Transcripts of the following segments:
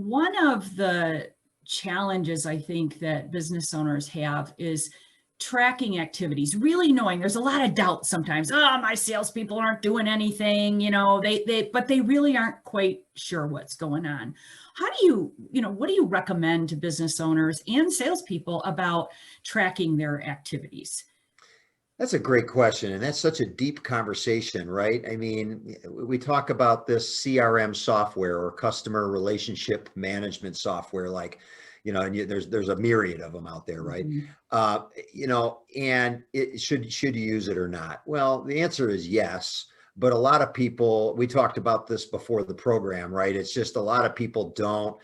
one of the challenges I think that business owners have is tracking activities, really knowing there's a lot of doubt sometimes. Oh, my salespeople aren't doing anything, but they really aren't quite sure what's going on. How do what do you recommend to business owners and salespeople about tracking their activities? That's a great question. And that's such a deep conversation, right? I mean, we talk about this CRM software or customer relationship management software, like, and there's a myriad of them out there, right? And it should you use it or not? Well, the answer is yes. But a lot of people, we talked about this before the program, right? It's just a lot of people don't,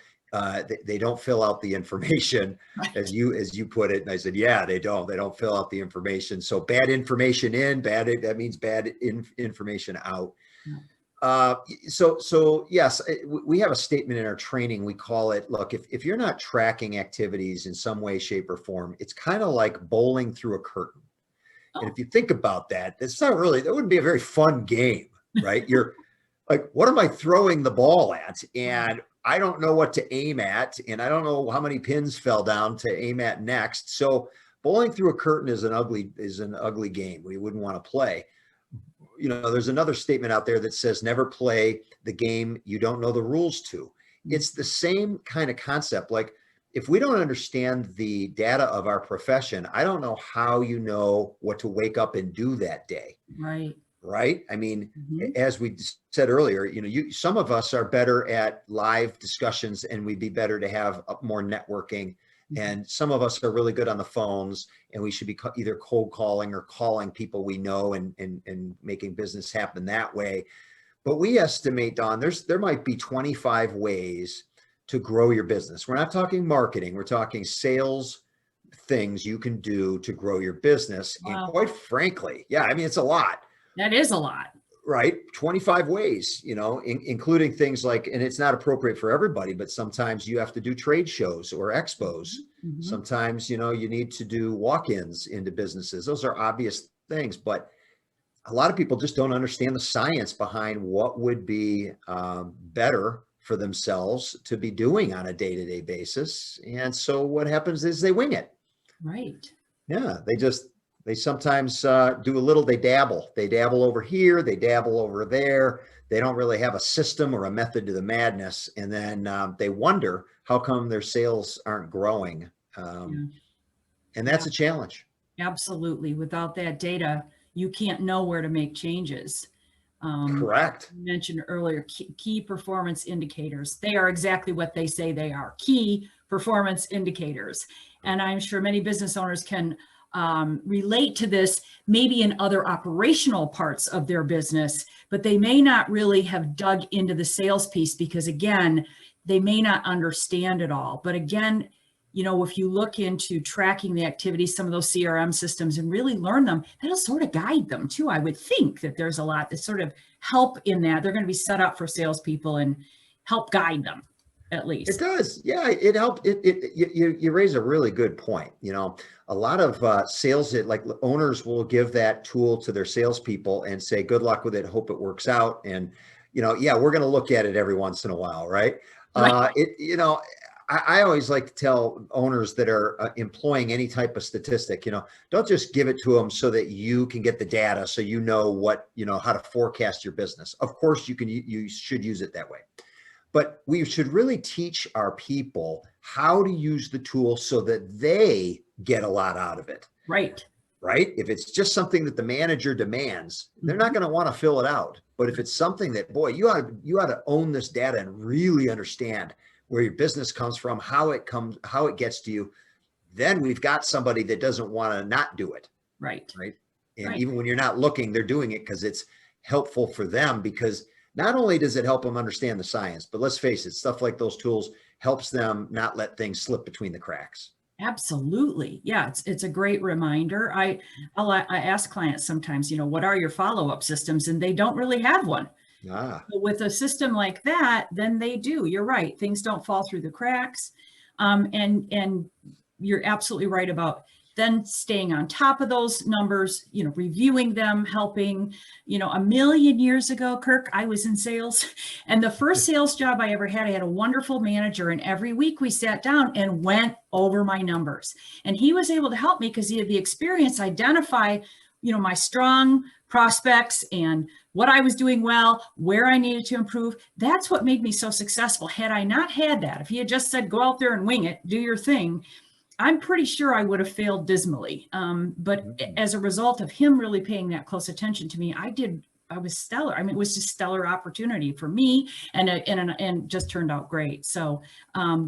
they don't fill out the information as you put it. And I said, yeah, they don't fill out the information. So bad information in, that means bad information out. So yes, we have a statement in our training. We call it, look, if you're not tracking activities in some way, shape, or form, it's kind of like bowling through a curtain. And if you think about that, that wouldn't be a very fun game, right? You're like, what am I throwing the ball at? And I don't know what to aim at, and I don't know how many pins fell down to aim at next. So bowling through a curtain is an ugly game we wouldn't want to play. There's another statement out there that says never play the game you don't know the rules to. It's the same kind of concept. Like, if we don't understand the data of our profession, I don't know how you know what to wake up and do that day. Right. I mean, as we said earlier, some of us are better at live discussions and we'd be better to have more networking. And some of us are really good on the phones, and we should be either cold calling or calling people we know and making business happen that way. But we estimate, Don, there might be 25 ways to grow your business. We're not talking marketing. We're talking sales things you can do to grow your business. Wow. And quite frankly, yeah, I mean, it's a lot. That is a lot. Right. 25 ways, including things like, and it's not appropriate for everybody, but sometimes you have to do trade shows or expos. Sometimes, you need to do walk-ins into businesses. Those are obvious things, but a lot of people just don't understand the science behind what would be better for themselves to be doing on a day-to-day basis. And so what happens is they wing it. Right. Yeah. They sometimes they dabble over here, they dabble over there. They don't really have a system or a method to the madness. And then they wonder how come their sales aren't growing. And that's a challenge. Absolutely. Without that data, you can't know where to make changes. Correct. You mentioned earlier, key performance indicators. They are exactly what they say they are, key performance indicators. And I'm sure many business owners can relate to this maybe in other operational parts of their business, but they may not really have dug into the sales piece because, again, they may not understand it all. But again, if you look into tracking the activities, some of those CRM systems, and really learn them, that'll sort of guide them too. I would think that there's a lot that sort of help in that. They're going to be set up for salespeople and help guide them. At least it does. Yeah, it helped. You raise a really good point. A lot of sales, like owners will give that tool to their salespeople and say, good luck with it. Hope it works out. And, yeah, we're going to look at it every once in a while. Right. I always like to tell owners that are employing any type of statistic, don't just give it to them so that you can get the data. So, what, how to forecast your business. Of course, you should use it that way. But we should really teach our people how to use the tool so that they get a lot out of it. Right. If it's just something that the manager demands, they're not going to want to fill it out. But if it's something that, boy, you ought to own this data and really understand where your business comes from, how it gets to you, then we've got somebody that doesn't want to not do it. Right. And even when you're not looking, they're doing it because it's helpful for them, because not only does it help them understand the science, but let's face it, stuff like those tools helps them not let things slip between the cracks. Absolutely. Yeah, it's a great reminder. I ask clients sometimes, what are your follow-up systems? And they don't really have one. But with a system like that, then they do. You're right. Things don't fall through the cracks. And you're absolutely right about then staying on top of those numbers, reviewing them, helping. A million years ago, Kirk, I was in sales, and the first sales job I ever had, I had a wonderful manager, and every week we sat down and went over my numbers, and he was able to help me because he had the experience, identify my strong prospects and what I was doing well, where I needed to improve. That's what made me so successful. Had I not had that, if he had just said, go out there and wing it, do your thing, I'm pretty sure I would have failed dismally. But as a result of him really paying that close attention to me, I was stellar. I mean, it was just stellar opportunity for me, and just turned out great. So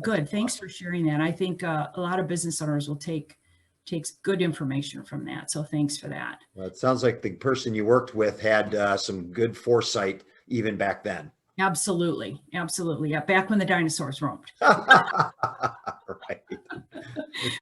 good. Thanks for sharing that. I think a lot of business owners will takes good information from that. So thanks for that. Well, it sounds like the person you worked with had some good foresight even back then. Absolutely. Absolutely. Yeah. Back when the dinosaurs roamed. Right.